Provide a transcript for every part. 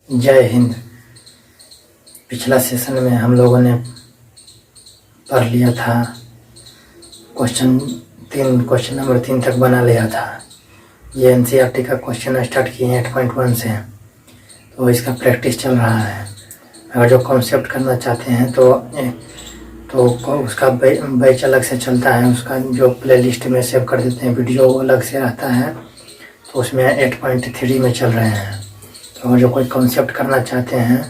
जय हिंद। पिछला सेशन में हम लोगों ने पढ़ लिया था क्वेश्चन नंबर 3 तक बना लिया था। ये एनसीईआरटी का क्वेश्चन स्टार्ट किए हैं 8.1 से, तो इसका प्रैक्टिस चल रहा है। अगर जो कॉन्सेप्ट करना चाहते हैं तो उसका बैच अलग से चलता है, उसका जो प्लेलिस्ट में सेव कर देते हैं, वीडियो अलग से रहता है, तो उसमें 8.3 में चल रहे हैं। तो अगर जो कोई कॉन्सेप्ट करना चाहते हैं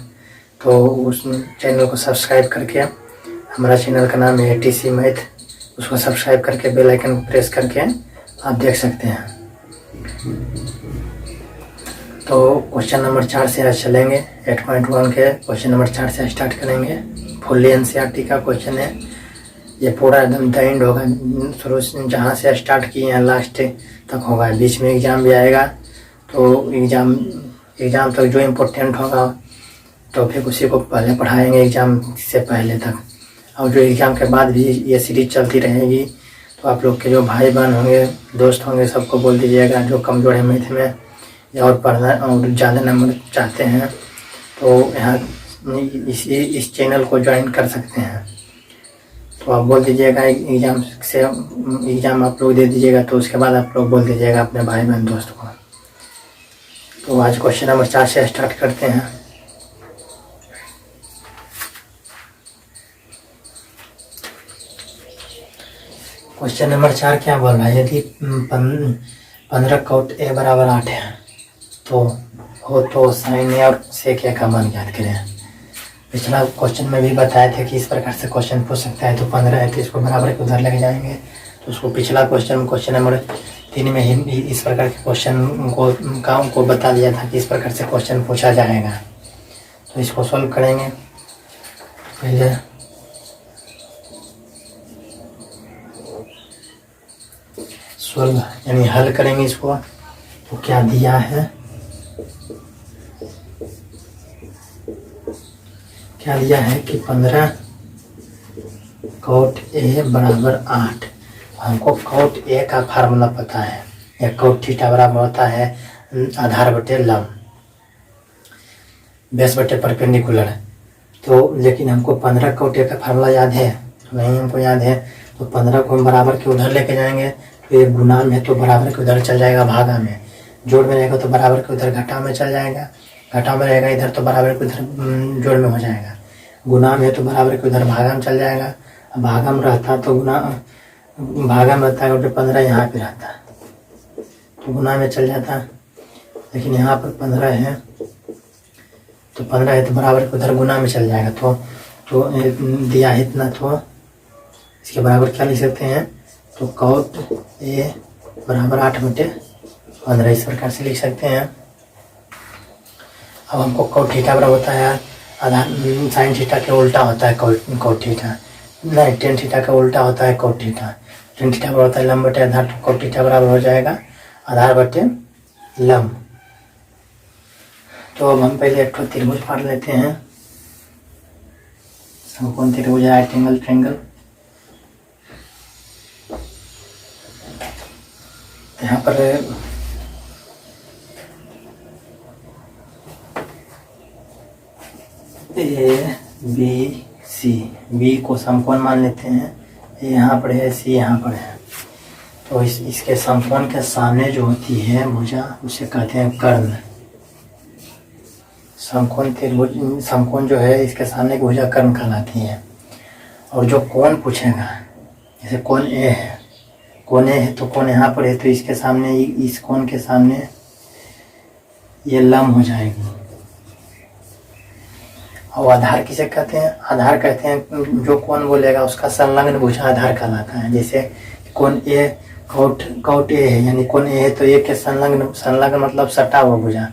तो उस चैनल को सब्सक्राइब करके, हमारा चैनल का नाम है ATC मैथ, उसको सब्सक्राइब करके बेल आइकन को प्रेस करके आप देख सकते हैं। तो क्वेश्चन नंबर 4 से आज चलेंगे। 8.1 के क्वेश्चन नंबर 4 से स्टार्ट करेंगे। फुल्ली एनसीईआरटी का क्वेश्चन है ये, पूरा एकदम द एंड होगा, शुरू से जहाँ से स्टार्ट किए हैं लास्ट तक होगा। बीच में एग्ज़ाम भी आएगा, तो एग्ज़ाम तक जो इम्पोर्टेंट होगा टॉपिक उसी को पहले पढ़ाएंगे एग्ज़ाम से पहले तक। और जो एग्ज़ाम के बाद भी ये सीरीज चलती रहेगी, तो आप लोग के जो भाई बहन होंगे, दोस्त होंगे, सबको बोल दीजिएगा। जो कमज़ोर है मैथ में या और पढ़ना और ज़्यादा नंबर चाहते हैं तो यहाँ इस चैनल को ज्वाइन कर सकते हैं। तो आप बोल दीजिएगा एग्ज़ाम आप लोग दे दीजिएगा, तो उसके बाद आप लोग बोल दीजिएगा अपने भाई बहन दोस्त को। तो आज क्वेश्चन नंबर 4 से स्टार्ट करते हैं। क्वेश्चन नंबर 4 क्या बोल रहा है? यदि 15 कोट A बराबर 8 है तो साइन A और सेक A का मान ज्ञात करें। पिछला क्वेश्चन में भी बताया था कि इस प्रकार से क्वेश्चन पूछ सकता है। तो 15 है तो इसको बराबर के उधर लेके जाएंगे। तो उसको पिछला क्वेश्चन नंबर 3 में ही इस प्रकार के क्वेश्चन को बता दिया था कि इस प्रकार से क्वेश्चन पूछा जाएगा। तो इसको सॉल्व करेंगे। पहले सॉल्व यानी हल करेंगे इसको। तो क्या दिया है, क्या दिया है कि 15 कोट A बराबर 8। हमको कोट A का फार्मूला पता है, या कोट थीटा बराबर होता है आधार बटे लंब, बेस बटे परपेंडिकुलर। तो लेकिन हमको 15 कोट A का फार्मूला याद है? नहीं हमको याद है। तो 15 को हम बराबर के उधर लेके जाएंगे। तो ये गुणा में है तो बराबर के उधर चल जाएगा भागा में, जोड़ में रहेगा तो बराबर के उधर घटा में चल जाएगा, घटा में रहेगा इधर तो बराबर के उधर जोड़ में हो जाएगा, गुणा में है तो बराबर के उधर भागा में चल जाएगा। भागा में रहता तो भागा में रहता है, 15 यहाँ पे रहता तो गुणा में चल जाता। लेकिन यहाँ पर 15 है तो 15 है तो बराबर के उधर गुणा में चल जाएगा। तो दिया है इतना, तो इसके बराबर क्या लिख सकते हैं? तो कोट A बराबर 8 बटे 15 इस प्रकार से लिख सकते हैं। अब हमको कोट थीटा बराबर होता है आधार, साइन थीटा के उल्टा होता है कोट थीटा, नहीं टेन थीटा का उल्टा होता है कोट थीटा। टेन थीटा बराबर होता है लंब बटे आधार, तो कोट थीटा बराबर हो जाएगा आधार बटे लंब। तो अब हम पहले एक त्रिभुज फाड़ लेते हैं। समकोण त्रिभुज है, राइट एंगल ट्रायंगल। यहाँ पर ABC, B को समकोण मान लेते हैं। A यहाँ पर है, C यहाँ पर है। तो इसके समकोण के सामने जो होती है भुजा, उसे कहते हैं कर्ण। समकोण जो है इसके सामने की भुजा कर्ण कहलाती है। और जो कोण पूछेगा, जैसे कोण A है, कोण A है तो कोण यहाँ पर है, तो इसके सामने, इस कोण के सामने ये लंब हो जाएगी। और आधार किसे कहते हैं? आधार कहते हैं जो कोण बोलेगा उसका संलग्न भुजा आधार कहलाता है। जैसे कोण A कोट A है, यानी कोण A है तो A के संलग्न मतलब सटा हुआ भुजा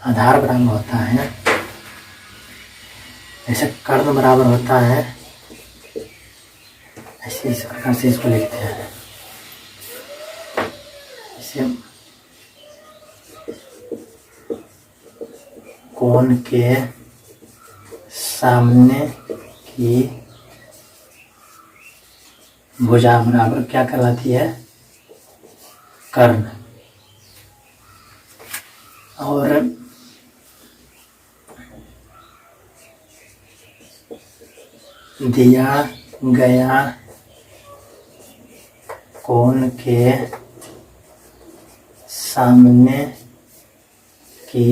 आधार बराबर होता है। जैसे कर्ण बराबर होता है, ऐसे इस प्रकार से इसको लिखते हैं। इसे कोण के सामने की भुजा बराबर क्या कहलाती है? कर्ण। और दिया गया कोण के सामने की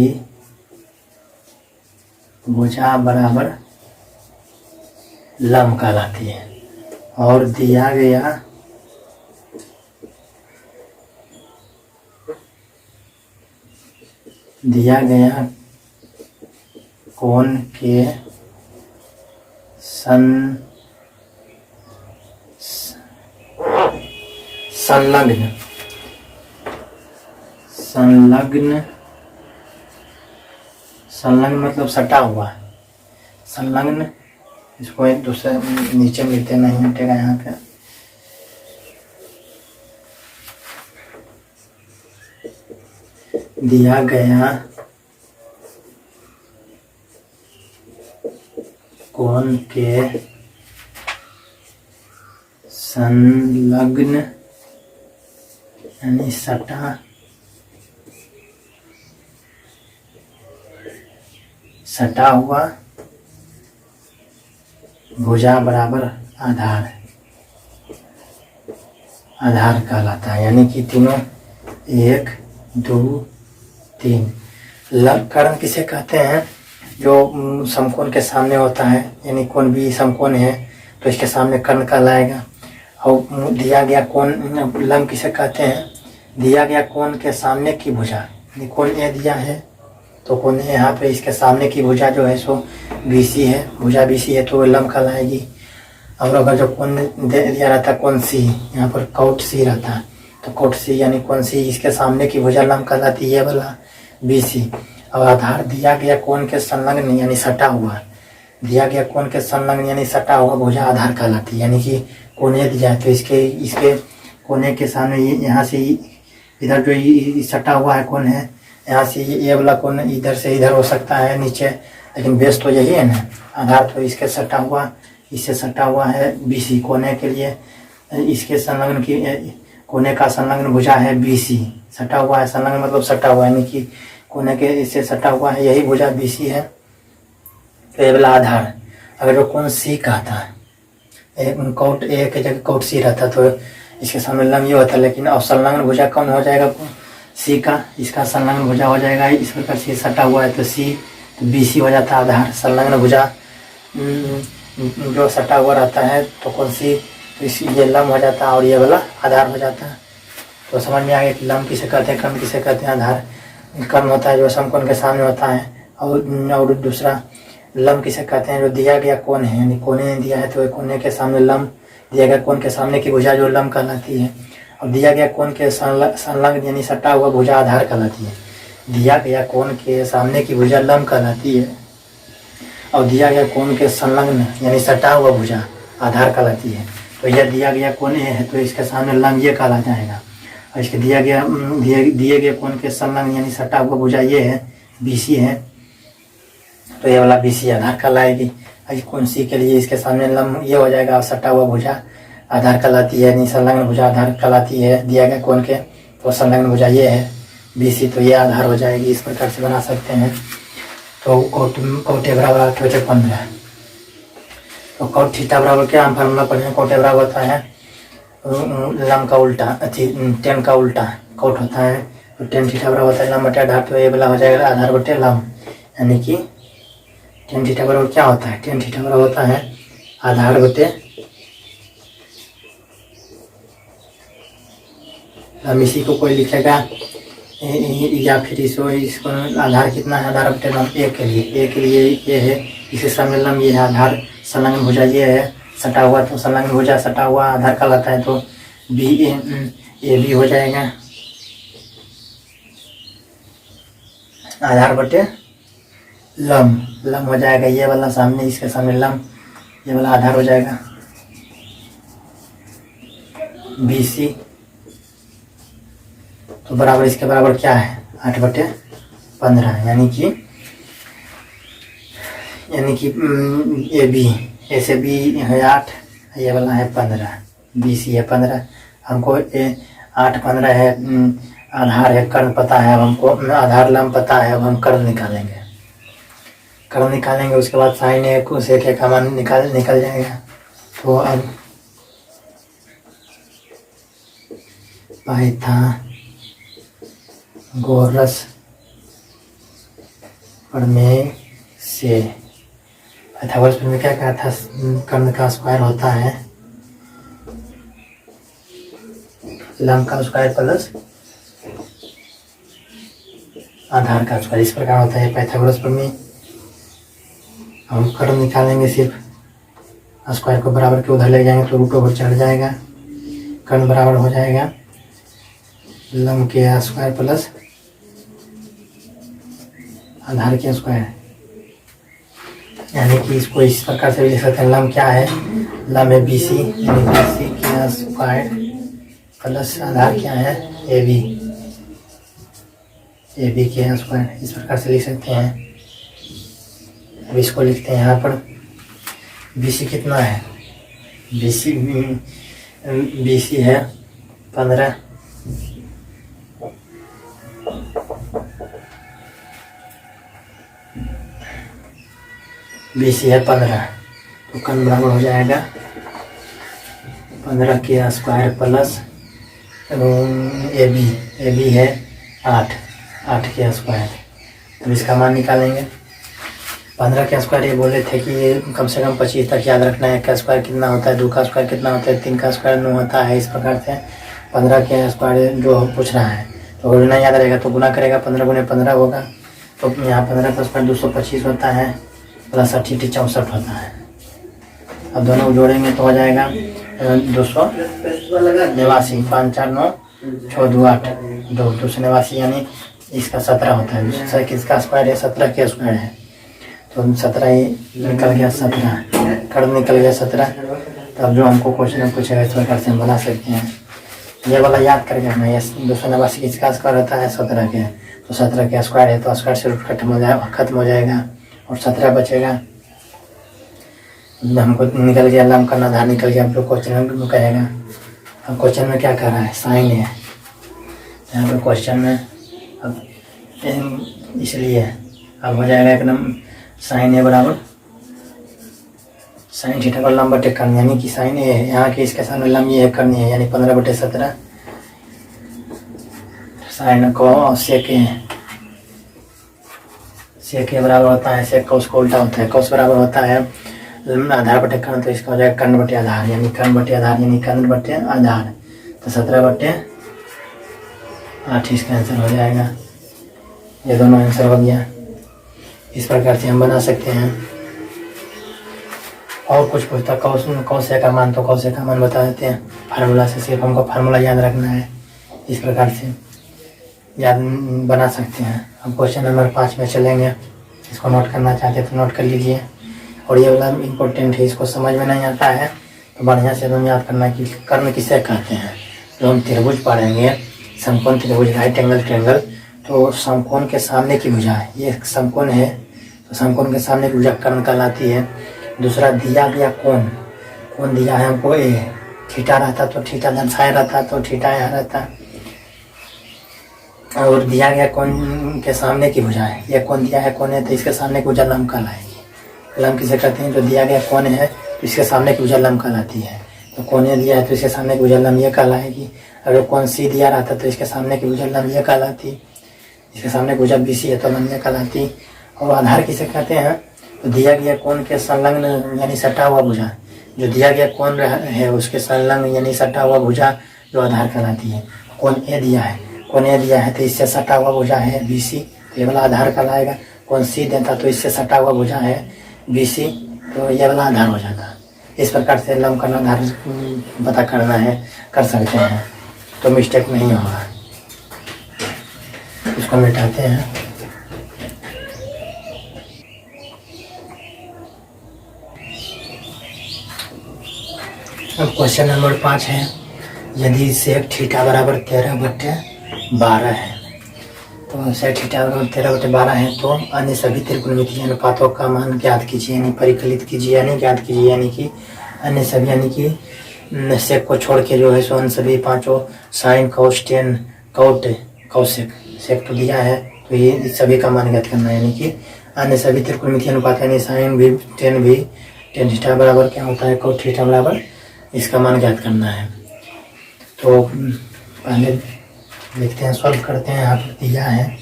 भुजा बराबर लंब कहलाती है। और दिया गया कोण के संलग्न मतलब सटा हुआ, संलग्न, इसको एक दूसरे नीचे मिलते नहीं हटेगा यहाँ पे। दिया गया कोण के संलग्न यानी सटा हुआ भुजा बराबर आधार कहलाता है। यानी कि तीनों 1 2 3। कर्ण किसे कहते हैं? जो समकोण के सामने होता है, यानी कोण भी समकोण है तो इसके सामने कर्ण कहलाएगा। और दिया गया कोण लंब किसे कहते हैं? दिया गया कोण के सामने की भुजा, यानी कोण ए दिया है तो कोण यहाँ पे इसके सामने की भुजा जो है सो BC है, भुजा BC है तो वो लंब कहलाएगी। और अगर जो कोण दिया रहता है कोण C, यहाँ पर कौट C रहता है तो कौट C यानी कोण C, इसके सामने की भुजा लंब कहलाती है वाला BC। और आधार दिया गया कोण के संलग्न यानी सटा हुआ, दिया गया कोण के संलग्न यानी सटा हुआ भुजा आधार कहलाती है। यानी कि कोने दिया है तो इसके कोने के सामने यहाँ से इधर जो सटा हुआ है कोण है, यहाँ से ये वाला कोण इधर से इधर हो सकता है नीचे, लेकिन बेस तो यही है ना। आधार तो इसके सटा हुआ, इससे सटा हुआ है BC कोने के लिए, इसके संलग्न की कोने का संलग्न भुजा है BC, सटा हुआ है, संलग्न मतलब सटा हुआ, यानी कि कोने के इससे सटा हुआ है, यही भुजा BC है। तो ये वाला आधार। अगर जो कोण C कहता है, कौट A की जगह कौट C रहता तो इसके सामने लंब ये होता है, लेकिन अब संलग्न भुजा कौन हो जाएगा? C का, इसका संलग्न भुजा हो जाएगा, इस प्रकार से सटा हुआ है तो C, तो BC हो जाता है आधार। संलग्न भुजा जो सटा हुआ रहता है तो कौन सी, तो ये लंब हो जाता है और ये वाला आधार हो जाता है। तो समझ में आ गया कि लंब किसे कहते हैं, कर्ण किसे कहते हैं, आधार। कर्ण होता है जो समकोण के सामने होता है, और दूसरा लंब किसे कहते हैं? जो दिया गया कोण है, यानी कोने ने दिया है तो कोने के सामने लंब, दिया गया कोण के सामने की भुजा जो लंब कहलाती है। और दिया गया कोण के संलग्न यानी सटा हुआ भुजा आधार कहलाती है। दिया गया कोण के सामने की भुजा लंब कहलाती है, और दिया गया कोण के संलग्न यानी सटा हुआ भुजा आधार कहलाती है। तो यह दिया गया कोण है तो इसके सामने लंब ये कहला जाएगा, और इसके दिए गए कोण के संलग्न यानी सटा हुआ भुजा ये है BC है, तो ये वाला BC आधार कहलाएगी। कोण C के लिए इसके सामने लंब ये हो जाएगा, और सटा हुआ भुजा आधार कहलाती है, यानी संलग्न भुजा आधार कहलाती है। दिया गया कोण के तो संलग्न भुजा ये है BC, तो ये आधार हो जाएगी। इस प्रकार से बना सकते हैं। तो कौट A बराबर 8/15। तो कौट थीटा बराबर क्या, हम फार्मूला पढ़े, कौट A बराबर होता है लंब का उल्टा, tan का उल्टा कौट होता है, तो tan थीटा बराबर होता है लंब बटे आधार, तो ये वाला हो जाएगा आधार बटे लंब। यानी कि tan थीटा बराबर क्या होता है? tan थीटा बराबर होता है आधार बटे लंब। इसी को कोई लिखेगा या फिर इसको आधार कितना है? आधार बटे लंब A के लिए ये है, इसे सामने लंब ये है, आधार संलग्न भुजा ये है, सटा हुआ तो संलग्न भुजा सटा हुआ आधार कहलाता है, तो AB हो जाएगा आधार बटे लंब हो जाएगा। ये वाला सामने, इसके सामने लंब, ये वाला आधार हो जाएगा BC। तो बराबर इसके बराबर क्या है? 8/15, यानी कि AB, A से B है 8, ये वाला है 15, BC है 15। हमको 8/15 है आधार है, कर्ण पता है, अब हमको आधार लंब पता है। अब हम कर्ण निकालेंगे, उसके बाद sin A cos A का मान निकल जाएगा। तो अब पाइथागोरस प्रमेय से, पाइथागोरस प्रमेय क्या कहा था? कर्ण का स्क्वायर होता है लंब का स्क्वायर प्लस आधार का स्क्वायर, इस प्रकार होता है पाइथागोरस प्रमेय। हम कर्ण निकालेंगे, सिर्फ स्क्वायर को बराबर के उधर ले जाएंगे तो रूट ओवर चढ़ जाएगा, कर्ण बराबर हो जाएगा लंब के स्क्वायर प्लस आधार के स्क्वायर। यानी कि इसको इस प्रकार से भी लिख सकते हैं, लंब क्या है? लंब है BC, यानी BC के स्क्वायर प्लस आधार क्या है? AB के स्क्वायर, इस प्रकार से लिख सकते हैं। अब इसको लिखते हैं यहाँ पर BC कितना है? BC है 15, BC है 15, तो कर्ण बराबर हो जाएगा 15 के स्क्वायर प्लस AB है 8 के स्क्वायर। तो इसका मान निकालेंगे। 15 के स्क्वायर ये बोले थे कि कम से कम 25 तक याद रखना है। का स्क्वायर कितना होता है, 2 का स्क्वायर कितना होता है, 3 का स्क्वायर 9 होता है। इस प्रकार से 15 के स्क्वायर जो पूछ रहा है, तो अगर नहीं याद रहेगा तो गुना करेगा, 15 गुने 15 होगा। तो यहाँ 15 का स्क्वायर 225 होता है प्लस 80 64 होता है। अब दोनों जोड़ेंगे तो हो जाएगा 289, 5 4 9 6 2 8 289, यानी इसका 17 होता है। दूसरा किसका स्क्वायर है? 17 के स्क्वायर है, तो 17 ही निकल गया, 17 कर्ण निकल गया 17। तब जो हमको क्वेश्चन पूछेगा इस प्रकार से हम बना सकते हैं। ये वाला याद करके रखना, ये 289 किसका स्क्वायर होता है? 17 के, तो 17 के स्क्वायर है तो स्क्वायर से रूट खत्म हो जाएगा और 17 बचेगा। हमको निकल गया लंब का आधार निकल गया। अब जो क्वेश्चन कहेगा, अब क्वेश्चन में क्या कर रहा है? साइन है यहाँ पे क्वेश्चन में, अब इसलिए अब हो जाएगा एकदम साइन ए बराबर साइन थीटा का लंब बटे कर्ण, यानी कि साइन ए है यहाँ के, इसके सामने लंब ये है, कर्ण है, यानी 15/17 साइन को सेक के बराबर होता है, सेक कौस को उल्टा होता है, कौस बराबर होता है आधार बटे कर्ण, तो इसका हो जाएगा कर्ण बटे आधार, यानी कर्ण बटे आधार यानी कर्ण बटे आधार, तो 17/8 इसका आंसर हो जाएगा। ये दोनों आंसर हो गया। इस प्रकार से हम बना सकते हैं। और कुछ पूछता कौशे का मान, तो कौशे का मान बता देते हैं फार्मूला से, सिर्फ हमको फार्मूला याद रखना है। इस प्रकार से याद बना सकते हैं। हम क्वेश्चन नंबर 5 में चलेंगे। इसको नोट करना चाहते हैं तो नोट कर लीजिए। और ये वाला इम्पोर्टेंट है, इसको समझ में नहीं आता है तो बढ़िया से एकदम याद करना कि कर्ण किसे कहते हैं। जो हम त्रिभुज पढ़ेंगे, समकोण त्रिभुज, राइट एंगल ट्रायंगल, तो समकोण के सामने की भुजा है, ये समकोण है तो समकोण के सामने की भुजा कर्ण कहलाती है। दूसरा दिया गया कोण दिया है हमको ए, थीटा रहता तो थीटा दर्शाया रहता तो थीटा यहाँ रहता, और दिया गया कोण के सामने की भुजा है, ये कोण दिया है कोण है तो इसके सामने की भुजा लंब कहलाएगी। लंब किसे कहते हैं? जो दिया गया कोण है तो इसके सामने की भुजा लंब कहलाती है। तो कोण दिया है तो इसके सामने की भुजा लंब ये कहलाएगी। अगर कोण सी दिया रहता तो इसके सामने की भुजा लंब ये कहलाती, इसके सामने की भुजा BC है तो लंब ये कहलाती। और आधार किसे कहते हैं? तो दिया गया कोण के संलग्न यानी सटा हुआ भुजा, जो दिया गया कोण है उसके संलग्न यानी सटा हुआ भुजा जो आधार कहलाती है। कोण ए दिया है तो इससे सटा हुआ भुजा है BC, तो ये वाला आधार कहलाएगा। कोण सी देता तो इससे सटा हुआ भुजा है BC, तो ये वाला आधार हो जाता। इस प्रकार से लंब का आधार पता करना है, कर सकते हैं तो मिस्टेक नहीं होगा। इसको मिटाते हैं। अब क्वेश्चन नंबर 5 है, यदि सेक थीटा बराबर 13/12 है, तो सेक थीटा बराबर 13/12 है तो अन्य सभी त्रिकोणमितीय अनुपातों का मान ज्ञात कीजिए, यानी परिकलित कीजिए, यानी ज्ञात कीजिए, यानी कि अन्य सभी, यानी कि सेक को छोड़ के जो है सो अन्य सभी पांचों साइन कॉस टेन कॉट कौसेक, सेक तो दिया है तो ये सभी का मान ज्ञात करना है, यानी कि अन्य सभी त्रिकोणमितीय अनुपात यानी साइन भी टेन भी टेन थीटा बराबर क्या होता है, कोट थीटा बराबर इसका मान ज्ञात करना है। तो पहले देखते हैं, सॉल्व करते हैं। यहाँ पर दिया है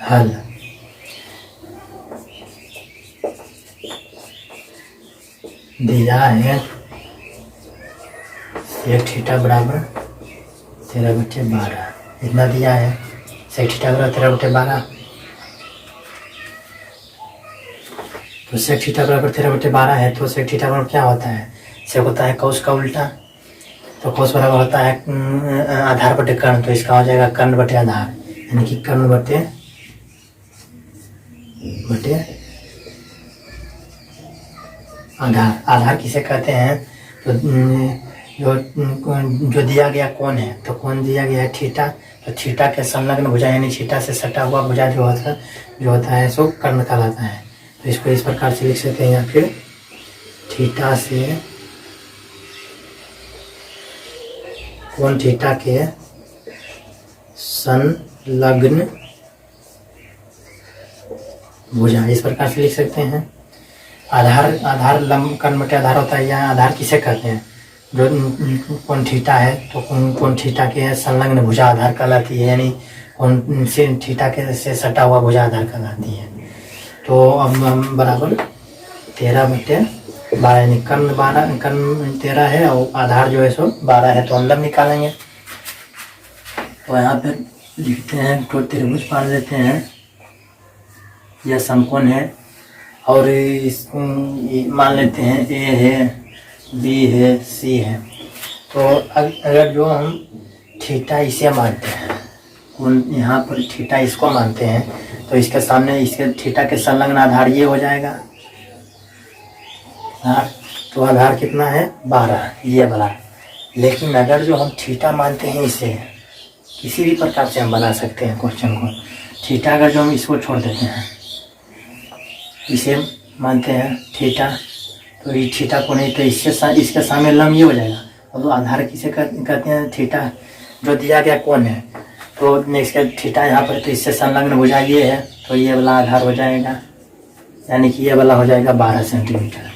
हल। दिया है सेक थीटा बराबर 13/12, इतना दिया है। सेक थीटा बराबर 13/12, तो सेक थीटा बराबर 13/12 है। तो सेक थीटा बराबर क्या होता है, सेक होता है कोस का उल्टा, तो कोस बराबर होता है आधार बटे कर्ण, तो इसका हो जाएगा कर्ण बटे आधार, यानी कि कर्ण बटे आधार। आधार किसे कहते हैं, तो जो दिया गया कोण है, तो कोण दिया गया है थीटा, तो थीटा के संलग्न भुजा यानी थीटा से सटा हुआ भुजा जो होता है सो कर्ण कहलाता है। तो इसको इस प्रकार से लिख सकते हैं, या फिर थीटा से कोण थीटा के संलग्न भुजा, इस प्रकार से लिख सकते हैं। आधार लंब कर्ण बटे आधार होता है। यहाँ आधार किसे कहते हैं, जो कोण थीटा है, तो कोण थीटा के संलग्न भुजा आधार कहलाती है, यानी कोण से थीटा के से सटा हुआ भुजा आधार कहलाती है। तो अब बराबर 13/12, यानी कर्ण 13 है और आधार जो है सो 12 है, तो हम लंब निकालेंगे। तो यहाँ पे लिखते हैं, तो त्रिभुज मान लेते हैं, यह समकोण है, और मान लेते हैं ए है, बी है, सी है। तो अगर जो हम थीटा इसे मानते हैं, यहाँ पर थीटा इसको मानते हैं, तो इसके सामने इसके थीटा के संलग्न आधार ये हो जाएगा। तो आधार कितना है, 12, ये वाला। लेकिन अगर जो हम थीटा मानते हैं, इसे किसी भी प्रकार से हम बना सकते हैं क्वेश्चन को। थीटा अगर जो हम इसको छोड़ देते हैं, इसे मानते हैं थीटा, तो ये थीटा को नहीं, तो इसके सामने लंब ये हो जाएगा। और तो आधार किसे कहते हैं, थीटा जो दिया गया कोण है, तो नेक्स्ट थीटा यहाँ पर, तो इससे संलग्न भुजा ये है, तो ये वाला आधार हो जाएगा, यानी कि ये वाला हो जाएगा 12 सेंटीमीटर।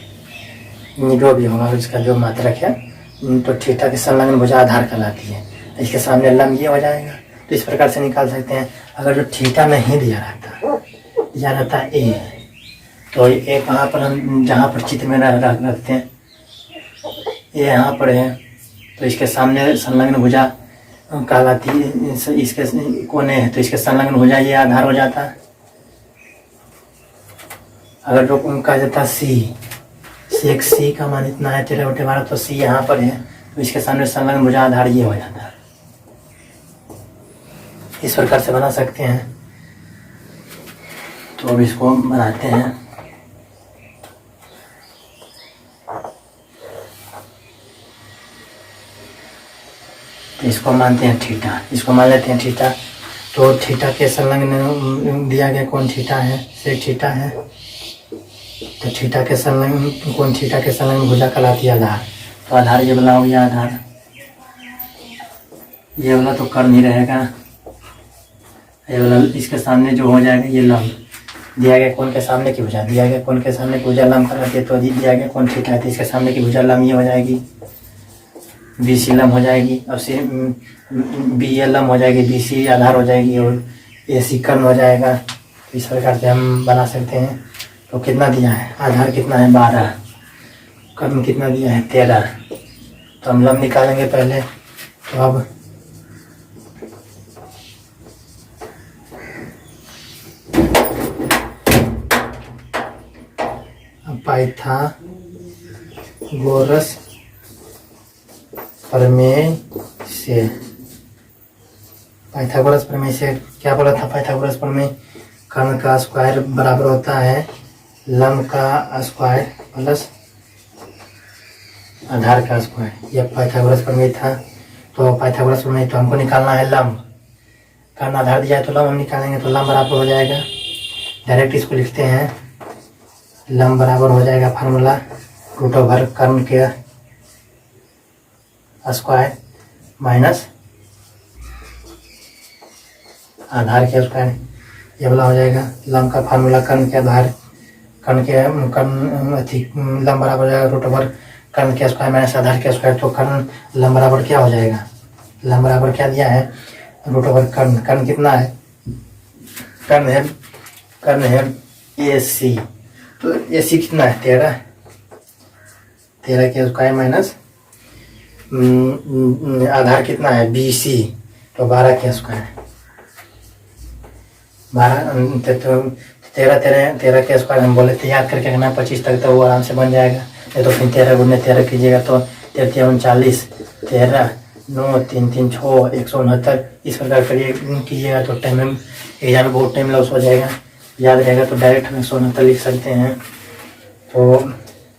जो भी होगा इसका जो मात्रक है, तो थीटा के संलग्न भुजा आधार कहलाती है। इसके सामने लंब ये हो जाएगा। तो इस प्रकार से निकाल सकते हैं। अगर जो थीटा नहीं दिया रहता ए, तो ए कहाँ पर हम जहाँ पर चित्र में रखते हैं, ये यहाँ पर है, तो इसके सामने संलग्न भुजा कहलाती है। इसके कोने है, तो इसके संलग्न भुजा ये आधार हो जाता है। अगर जो कहा जाता है सेक सी का मान इतना है 13/12, तो सी यहाँ पर है, तो इसके सामने संलग्न भुजा आधार ये हो जाता है। इस प्रकार से बना सकते हैं। तो अब इसको बनाते हैं। तो इसको मानते हैं थीटा, इसको मान लेते हैं थीटा। तो थीटा के संलग्न दिया गया कोण थीटा है, सेक थीटा है, तो थीटा के संलग्न कोण थीटा के संलग्न भुजा कहलाती है आधार। तो आधार ये वाला हो गया आधार, ये वाला तो कर्ण ही रहेगा, ये वाला इसके सामने जो हो जाएगा ये लंब, दिया गया कोण के सामने की भुजा, दिया गया कोण के सामने की भुजा लंब कहलाती है। तो दिया गया कोण थीटा है, तो इसके सामने की भुजा लंब ये हो जाएगी, बी सी लंब हो जाएगी, और सी बी ए लंब हो जाएगी, बी सी आधार हो जाएगी, और ए सी कर्ण हो जाएगा। तो इस प्रकार से हम बना सकते हैं। तो कितना दिया है, आधार कितना है 12, कर्ण कितना दिया है 13। तो हम लंब निकालेंगे पहले। तो अब पाइथागोरस प्रमेय से क्या बोला था, पाइथागोरस प्रमेय, कर्ण का स्क्वायर बराबर होता है लंब का स्क्वायर प्लस आधार का स्क्वायर। यह पाइथागोरस प्रमेय था। तो पाइथागोरस प्रमेय, तो हमको निकालना है लंब, कर्ण आधार दिया है तो लंब हम निकालेंगे, तो लंब बराबर हो जाएगा, डायरेक्ट इसको लिखते हैं, लंब बराबर हो जाएगा फार्मूला √, कर्ण के स्क्वायर माइनस आधार के स्क्वायर, ये वाला हो जाएगा। लम का फार्मूला कर्ण के आधार, कर्ण के लम बराबर हो जाएगा रूट ओवर कर्ण के स्क्वायर माइनस आधार के स्क्वायर। तो कर्ण लम बराबर क्या हो जाएगा, लम बराबर क्या दिया है, रूट ओवर कर्ण। कर्ण कितना है, कर्ण है AC। तो AC कितना है 13 के स्क्वायर माइनस आधार कितना है BC, तो 12 के स्क्वायर। 13 के स्क्वायर हम बोले थे याद करके रखना 25 तक, तो वो आराम से बन जाएगा। नहीं तो फिर 13 गुने 13 कीजिएगा तो 13 39, 13 9 3 3 6 169 इस प्रकार करिए कीजिएगा तो टाइम में एग्जाम में बहुत टाइम लॉस हो जाएगा। याद रहेगा तो डायरेक्ट हम 169 लिख सकते हैं। तो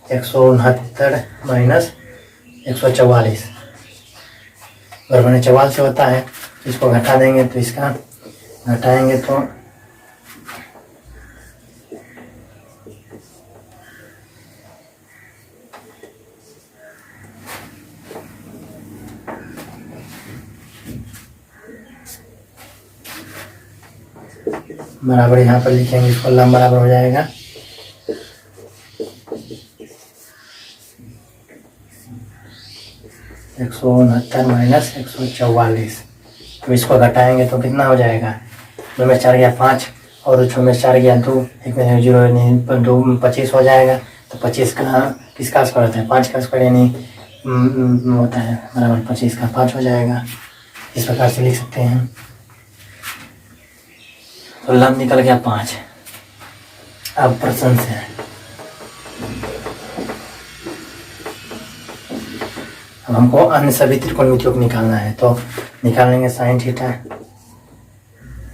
169 माइनस 144 बराबर 44 से होता है। इसको घटा देंगे तो इसका घटाएंगे तो बराबर यहाँ पर लिखेंगे, इसको लम बराबर हो जाएगा 169 माइनस 144। तो इसको घटाएंगे तो कितना हो जाएगा, 2 में 4 गया 5 और 6 में 4 गया 2, 1 में 0 नहीं 2 25 हो जाएगा। तो 25 का किसका स्क्वायर होता है, 5 का स्क्वायर यानी होता है बराबर 25 का 5 हो जाएगा। इस प्रकार से लिख सकते हैं। तो लम निकल गया 5। अब प्रश्न से अब हमको अन्य सभी त्रिकोणमितियों को निकालना है। तो निकाल लेंगे साइन थीटा,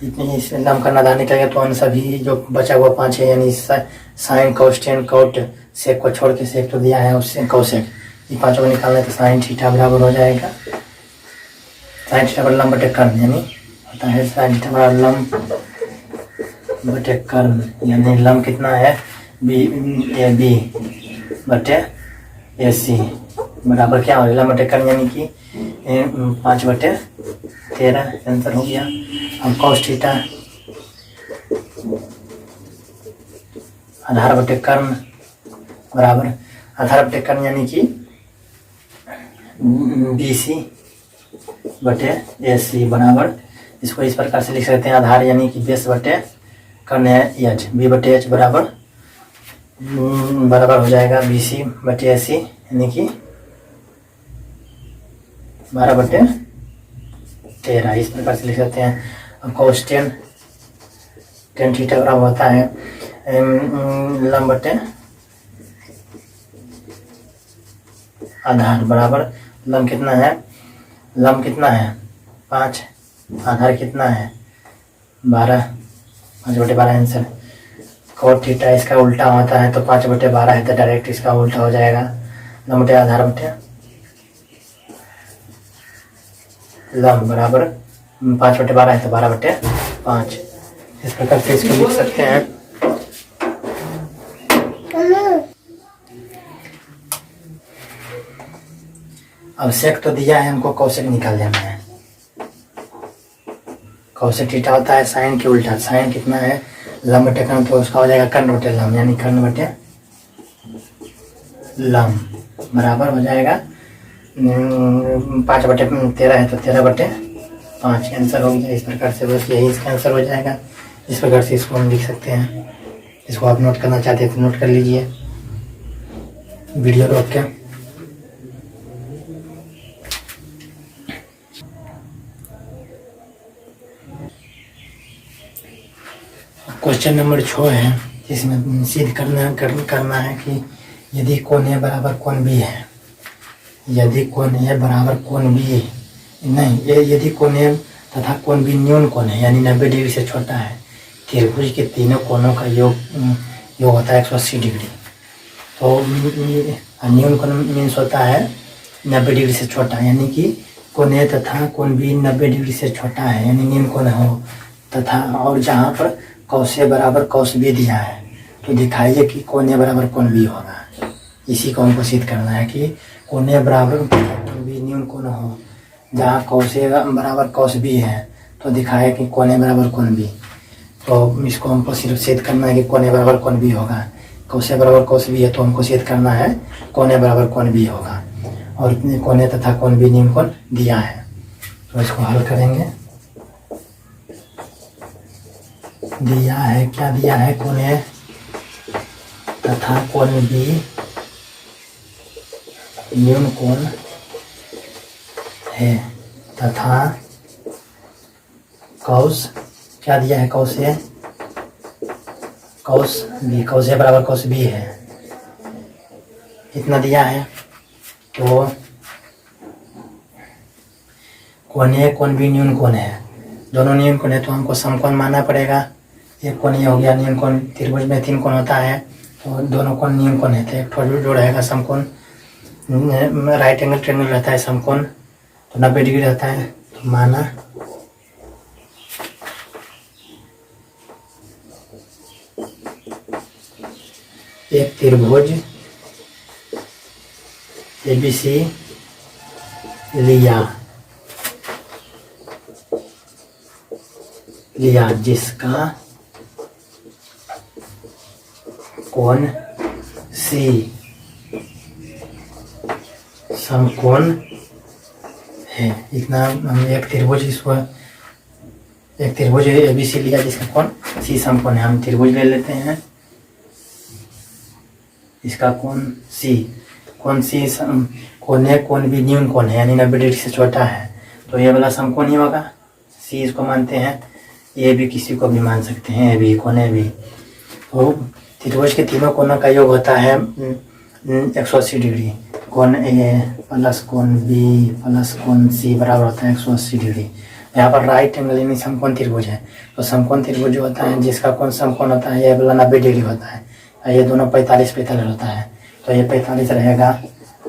इतनी इसमें लम का नादान निकल गया। तो अन्य सभी जो बचा हुआ 5 है यानी sine cos tan cot sec को छोड़ के सेक तो दिया है उससे कोसेक, ये 5 को निकालना है। तो साइन थीटा बराबर हो जाएगा साइन थीटा बराबर लम बटे कर्ण, यानी होता है साइन थीटा बराबर लम बटे कर्ण, यानी लम कितना है AB बटे AC बराबर क्या हो गया, लम बटे कर्ण यानी कि 5/13 आंसर हो गया। अब कॉस थीटा आधार बटे कर्ण बराबर आधार बटे कर्ण यानी कि BC बटे AC बराबर, इसको इस प्रकार से लिख सकते हैं आधार यानी कि बेस बटे कर्ण है H, B बटे H बराबर हो जाएगा BC बटे AC यानी कि 12/13 इस प्रकार से लिख सकते हैं। अब कोस टेन थीटा बराबर होता है लम बटे आधार बराबर लम कितना है 5, आधार कितना है 12, 5/12 आंसर। कोट थीटा इसका उल्टा होता है तो 5/12 है तो डायरेक्ट इसका उल्टा हो जाएगा, लम बटे आधार बटे लम बराबर 5/12 है तो 12/5 इस प्रकार से इसको लिख सकते हैं। अब सेक तो दिया है हमको, कोसेक निकाल लेना है। कोसेक थीटा होता है साइन के उल्टा, साइन कितना है लम बटे कर्ण तो उसका हो जाएगा कर्ण बटे लम यानी कर्ण बटे लम बराबर हो जाएगा 5/13 है तो 13/5 आंसर हो गया। इस प्रकार से बस यही इसका आंसर हो जाएगा। इस प्रकार से इसको हम लिख सकते हैं। इसको आप नोट करना चाहते हैं तो नोट कर लीजिए वीडियो रोक के। क्वेश्चन नंबर 6 है, जिसमें सिद्ध करना है कि यदि कोण ए बराबर कोण बी है, यदि कोण ए बराबर कोण बी नहीं, यदि कोण ए तथा कोण बी न्यून कोण है यानी 90 डिग्री से छोटा है, त्रिभुज के तीनों कोणों का योग होता है 180 डिग्री। तो न्यून कोण मीन्स होता है 90 डिग्री से छोटा, यानी कि कोण ए तथा कोण बी 90 डिग्री से छोटा है यानी न्यून कोण हो तथा, और जहाँ पर कौस ए बराबर कौस बी दिया है तो दिखाइए कि कोण ए बराबर कोण बी होगा। इसी को हमको सिद्ध करना है कि कोण ए बराबर कोण बी न्यून कोण हो, जहाँ कौस ए बराबर कौस बी है तो दिखाए कि कोण ए बराबर कोण बी। तो इसको हमको सिर्फ सिद्ध करना है कि कौन ए बराबर कौन बी होगा। कौस ए बराबर कौस बी है तो हमको सिद्ध करना है कौन ए बराबर कौन बी होगा, और कौन ए तथा कौन बी निम्न कौन दिया है। तो इसको हल करेंगे। दिया है, क्या दिया है, कौन ए तथा कौन बी न्यून कौन है, तथा कौस, क्या दिया है, कौस ए बराबर कौस बी है, इतना दिया है। तो कौन ए कौन बी न्यून कौन है, दोनों न्यून कौन है तो हमको समकोण मानना पड़ेगा। एक कोण ये हो गया न्यून कोण, त्रिभुज में 3 कोण होता है तो दोनों कोण न्यून कोण है, तो एक ठोड़ जो रहेगा समकोण, राइट एंगल ट्रायंगल रहता है समकोण, तो 90 डिग्री रहता है। तो माना एक त्रिभुज ABC लिया जिसका कोण C समकोण है। इतना हम एक त्रिभुज ABC लिया जिसका कोण C समकोण है। हम त्रिभुज ले लेते हैं, इसका कोण C, कोण C कोण ए कोण बी न्यून कोण है, यानी 90 डिग्री से छोटा है, तो ये वाला समकोण ही होगा। C इसको मानते हैं, ये भी किसी को भी मान सकते हैं, ए बी कोण ए बी। तो त्रिभुज के तीनों कोणों का योग होता है 180 डिग्री। कोण ए प्लस कोण बी प्लस कोण सी बराबर होता है 180 डिग्री। यहाँ पर राइट एंगल यानी समकोण त्रिभुज है, तो समकोण त्रिभुज जो होता है जिसका कोण समकोण होता है, ये वाला 90 डिग्री होता है, ये दोनों 45 होता है। तो ये 45 रहेगा,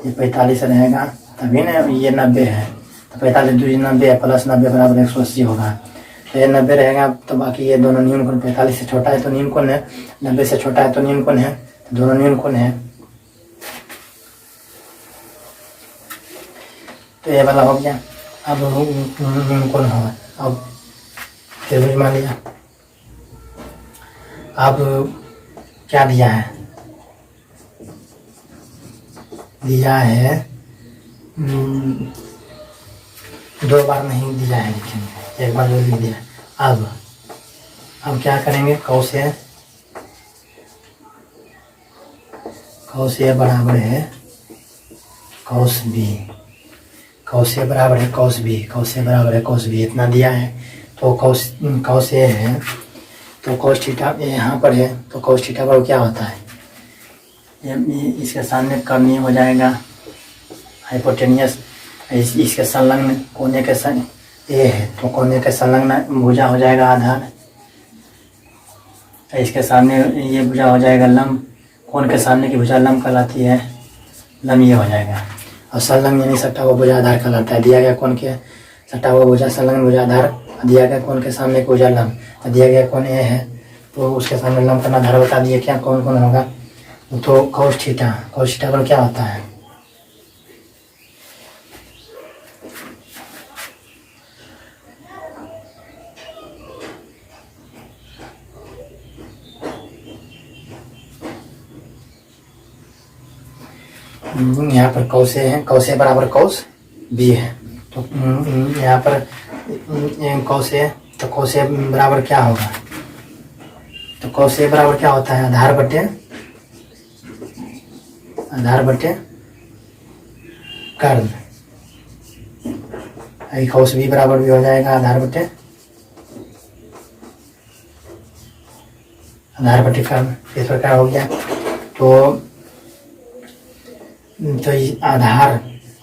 ये 45 रहेगा, तभी ना ये 90 है, तो 45 दूरी 90 है, प्लस 90 बराबर 180 होगा। तो ये 90 रहेगा, तो बाकी ये दोनों न्यून कोण 45 से छोटा है तो न्यून कोण है, 90 से छोटा है तो न्यून कोण है, तो दोनों न्यून कोण है। तो ये वाला हो गया। अब न्यून कोण होगा, अब त्रिभुज मान लिया। अब क्या दिया है, दिया है 2 बार नहीं दिया है, लिखेंगे एक बार जो लिख दिया। अब क्या करेंगे, कौस ए बराबर है कौस बी, कौस ए बराबर है कौस बी, कौस ए बराबर है कौस बी, इतना दिया है। तो कौस ए है तो कौस थीटा यहाँ पर है, तो कौस थीटा पर क्या होता है, ये इसके सामने कर्णीय हो जाएगा, हाइपोटेनियस, इसके संलग्न कोने के संग ए है तो कोने के संलग्न भुजा हो जाएगा आधार, इसके सामने ये भुजा हो जाएगा लंब, कोण के सामने की भुजा लंब कहलाती है, लंब ये हो जाएगा। और संलग्न यानी सटा हुआ भुजा आधार कहलाता है। दिया गया कोण के सटा हुआ भुजा संलग्न भुजा आधार, दिया गया कोण के सामने की भुजा लंब, दिया गया कोण ए है तो उसके सामने लंब का आधार बता दिए क्या कौन कौन होगा। तो कौस थीटा पर क्या होता है, यहाँ पर कौस ए है, कौस ए बराबर कौस बी है, तो यहाँ पर कौस ए, तो कौस ए बराबर क्या होगा, तो कौस ए बराबर क्या होता है, आधार बटे कर्ण। कौस बी बराबर भी हो जाएगा आधार बटे कर्ण, इस प्रकार हो गया। तो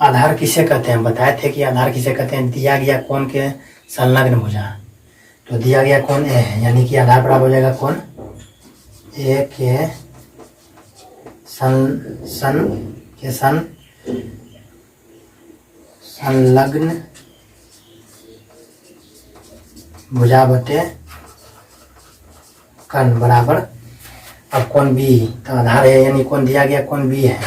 आधार किसे कहते हैं, बताए थे कि आधार किसे कहते हैं, दिया गया कोण के संलग्न भुजा, तो दिया गया कोण ए है, यानी कि आधार बराबर हो जाएगा कोण ए के संलग्न भुजा बटे कर्ण बराबर। अब कोण बी, तो आधार है यानी कोण दिया गया कोण बी है,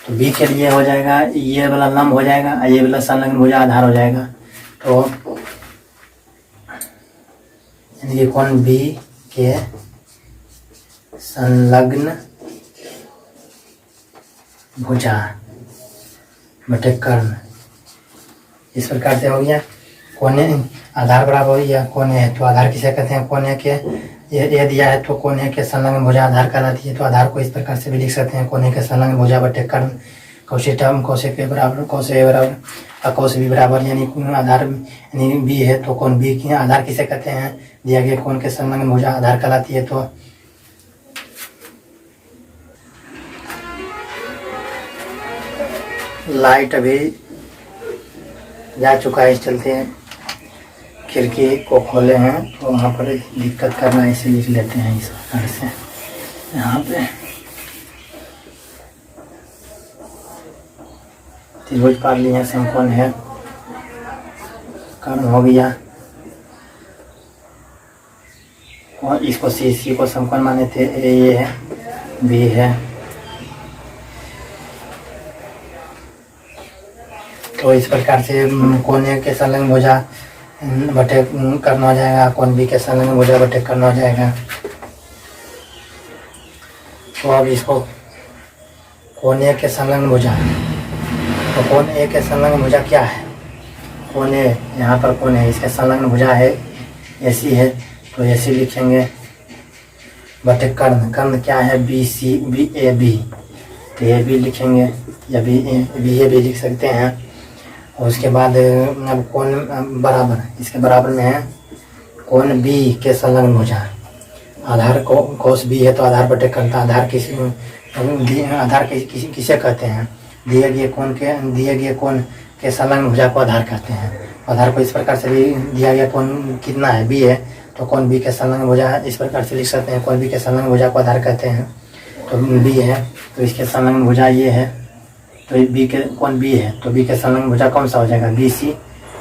तो बी के लिए हो जाएगा ये वाला लंब हो जाएगा, ये वाला संलग्न भुजा आधार हो जाएगा। तो ये कोण बी के संलग्न भुजा बटे कर्ण, इस प्रकार से हो गया। कोने आधार बराबर हो गया कोने है, तो आधार किसे कहते हैं? कोने के ये दिया है तो कोने के संलग्न भुजा आधार कहलाती है। तो आधार को इस प्रकार से भी लिख सकते हैं, कोने के संलग्न भुजा बटे कर्ण। कौशिक टर्म कौशिक के बराबर कौशिक ए बराबर अकौशिक बी बराबर, यानी आधार यानी बी है तो कोण बी की आधार किसे कहते हैं? दिया गया कोण के संलग्न भुजा आधार कहलाती है। तो लाइट अभी जा चुका है, इस चलते खिड़की को खोले हैं तो वहाँ पर दिक्कत करना, इसे लिख लेते हैं इस प्रकार से। यहाँ पे त्रिभुज पार लिए, समकोण है, कर्ण हो गया, और इसको सी को समकोण माने थे, ये है, बी है। तो इस प्रकार से कोने के संलग्न भुजा बटे कर्ण हो जाएगा, कोण बी के संलग्न भुजा बटे कर्ण हो जाएगा। तो अब इसको कोने के संलग्न भुजा, तो कोण ए के संलग्न भुजा क्या है? कोण ए, यहाँ पर कोण है, इसके संलग्न भुजा है एसी है, तो एसी लिखेंगे बटे कर्ण। कर्ण क्या है? B C B A B, तो ए बी लिखेंगे, या बी ए बी लिख सकते हैं। और उसके बाद अब कोण बराबर, इसके बराबर में है कोण बी के संलग्न भुजा, आधार को कोस बी है तो आधार बटे कर्ण। आधार किसे कहते हैं? दिए गए कोण के संलग्न भुजा को आधार कहते हैं। आधार को इस प्रकार से भी दिया गया कोण कितना है? बी है, तो कोण बी के संलग्न भुजा इस प्रकार से लिख सकते हैं, कोण बी के संलग्न भुजा को आधार कहते हैं। तो बी है तो इसके संलग्न भुजा ये है, तो बी के कोण बी है तो बी के संलग्न भुजा कौन सा हो जाएगा? B C.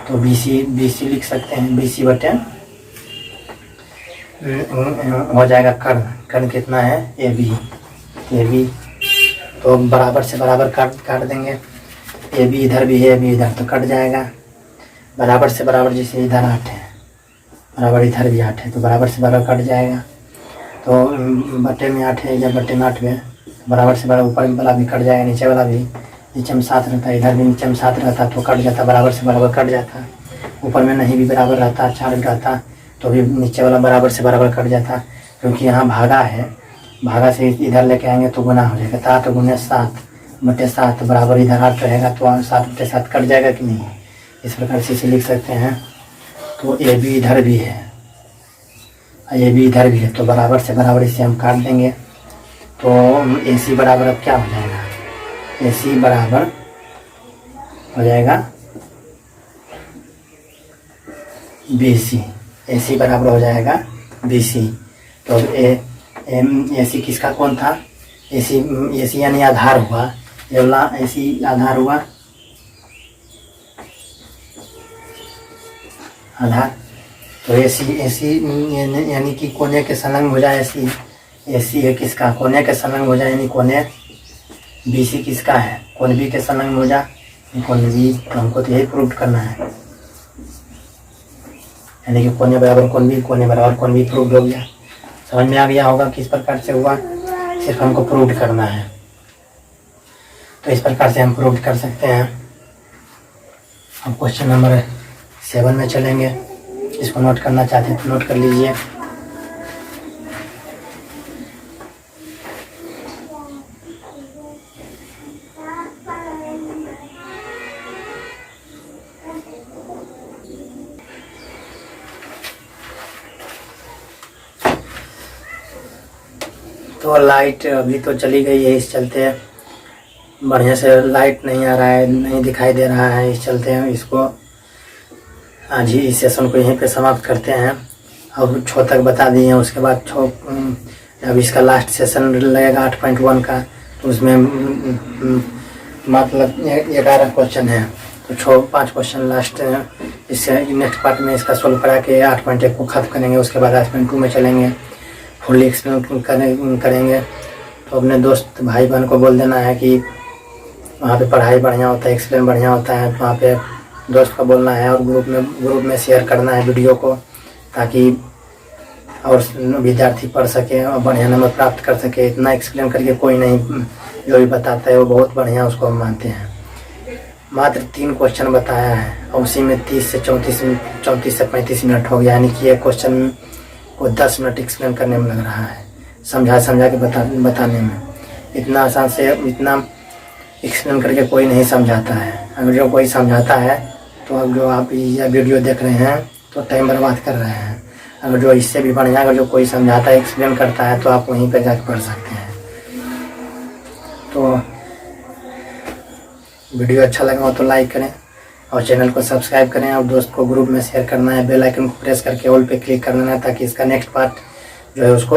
तो बी सी लिख सकते हैं, बी सी बटे हो जाएगा कर्ण। कर्ण कितना है? A B. तो बराबर से बराबर काट देंगे, ए बी इधर भी है, ए बी इधर, तो कट जाएगा। बराबर से बराबर, जैसे इधर 8 है, बराबर इधर भी 8 है, तो बराबर से बराबर कट जाएगा। तो बटे में 8 है, इधर बटे में 8 है, बराबर से बराबर ऊपर वाला भी कट जाएगा, नीचे वाला भी, नीचे में 7 रहता है, इधर भी नीचे में 7 रहता तो कट जाता, बराबर से बराबर कट जाता। ऊपर में नहीं भी बराबर रहता, 4 भी रहता तो भी नीचे वाला बराबर से बराबर कट जाता, क्योंकि यहाँ भागा है, भागा से इधर लेके आएंगे तो गुना हो जाएगा। 7 गुने 7 बटे 7 बराबर इधर 8 रहेगा, तो 7 बटे 7 कट जाएगा कि नहीं? इस प्रकार से इसे लिख सकते हैं। तो ए बी इधर भी है, ए बी इधर भी है, तो बराबर से बराबर इसे हम काट देंगे। तो ए सी बराबर अब क्या हो जाएगा? ए सी बराबर हो जाएगा बी सी। ए सी बराबर हो जाएगा बी सी। तो ए सी किसका कोण था? ए सी यानी आधार हुआ, ये वाला ए सी आधार हुआ, आधार। तो ए सी यानी कि कोने के संलग्न भुजा ए सी है किसका? कोने के संलग्न भुजा, यानी कोने बी सी किसका है? कोण बी के संलग्न भुजा, कोण बी। तो हमको तो यही प्रूव करना है, यानी कि कोने बराबर कोण बी, कोने बराबर कोण बी प्रूव हो गया। समझ में आ गया होगा किस प्रकार से हुआ, सिर्फ हमको प्रूव करना है। तो इस प्रकार से हम प्रूव कर सकते हैं। अब क्वेश्चन नंबर 7 में चलेंगे, इसको नोट करना चाहते हैं तो नोट कर लीजिए। तो लाइट अभी तो चली गई है, इस चलते बढ़िया से लाइट नहीं आ रहा है, नहीं दिखाई दे रहा है, इस चलते हैं इसको आज ही इस सेशन को यहीं पे समाप्त करते हैं। अब 6 तक बता दिए हैं, उसके बाद 6 अब इसका लास्ट सेशन लगेगा 8.1 का, तो उसमें मतलब 11 क्वेश्चन है, तो 5 क्वेश्चन लास्ट इससे नेक्स्ट पार्ट में इसका सोल्व करा के 8.1 को खत्म करेंगे। उसके बाद 8.2 में चलेंगे, फुल्ली एक्सप्लेन करेंगे। तो अपने दोस्त भाई बहन को बोल देना है कि वहाँ पे पढ़ाई बढ़िया होता है, एक्सप्लेन बढ़िया होता है, तो वहाँ पे दोस्त को बोलना है और ग्रुप में शेयर करना है वीडियो को, ताकि और विद्यार्थी पढ़ सके और बढ़िया नंबर प्राप्त कर सके। इतना एक्सप्लेन करके कोई नहीं, जो भी बताता है वो बहुत बढ़िया उसको हम मानते हैं। मात्र 3 क्वेश्चन बताया है और उसी में 34 से 35 मिनट हो गया, यानी कि एक क्वेश्चन को 10 मिनट एक्सप्लेन करने में लग रहा है, समझा के बताने में। इतना आसान से इतना एक्सप्लेन करके कोई नहीं समझाता है। अगर जो कोई समझाता है तो अब जो आप यह वीडियो देख रहे हैं तो टाइम बर्बाद कर रहे हैं। अगर जो इससे भी बढ़िया अगर जो कोई समझाता है, एक्सप्लेन करता है, तो आप वहीं पर जाकर पढ़ सकते हैं। तो वीडियो अच्छा लगा हो तो लाइक करें और चैनल को सब्सक्राइब करें और दोस्त को ग्रुप में शेयर करना है। बेल आइकन को प्रेस करके ऑल पे क्लिक करना है, ताकि इसका नेक्स्ट पार्ट जो है उसको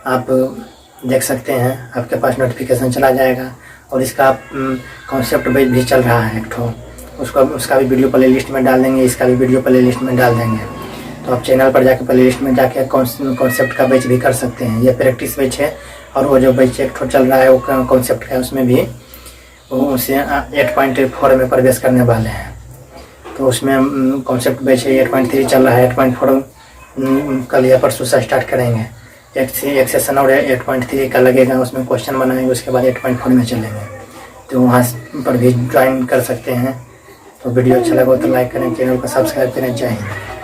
आप देख सकते हैं, आपके पास नोटिफिकेशन चला जाएगा। और इसका कॉन्सेप्ट बेस भी चल रहा है एक ठो, उसका भी वीडियो प्ले लिस्ट में डाल देंगे, इसका भी वीडियो प्ले लिस्ट में डाल देंगे। तो आप चैनल पर जाके प्ले लिस्ट में जाके कॉन्सेप्ट का बैच भी कर सकते हैं। ये प्रैक्टिस बैच है, और वो जो बैच एक ठो चल रहा है वो कॉन्सेप्ट का है, उसमें भी वो उसे 8.4 में प्रवेश करने वाले हैं। तो उसमें कॉन्सेप्ट बैच है, 8.3 चल रहा है, 8.4 कल या परसों से स्टार्ट करेंगे। एक सेशन और 8.3 का लगेगा, उसमें क्वेश्चन बनाएंगे, उसके बाद 8.4 में चलेंगे। तो वहाँ पर भी ज्वाइन कर सकते हैं। तो वीडियो अच्छा लगा तो लाइक करें, चैनल को सब्सक्राइब करें। जय हिंद।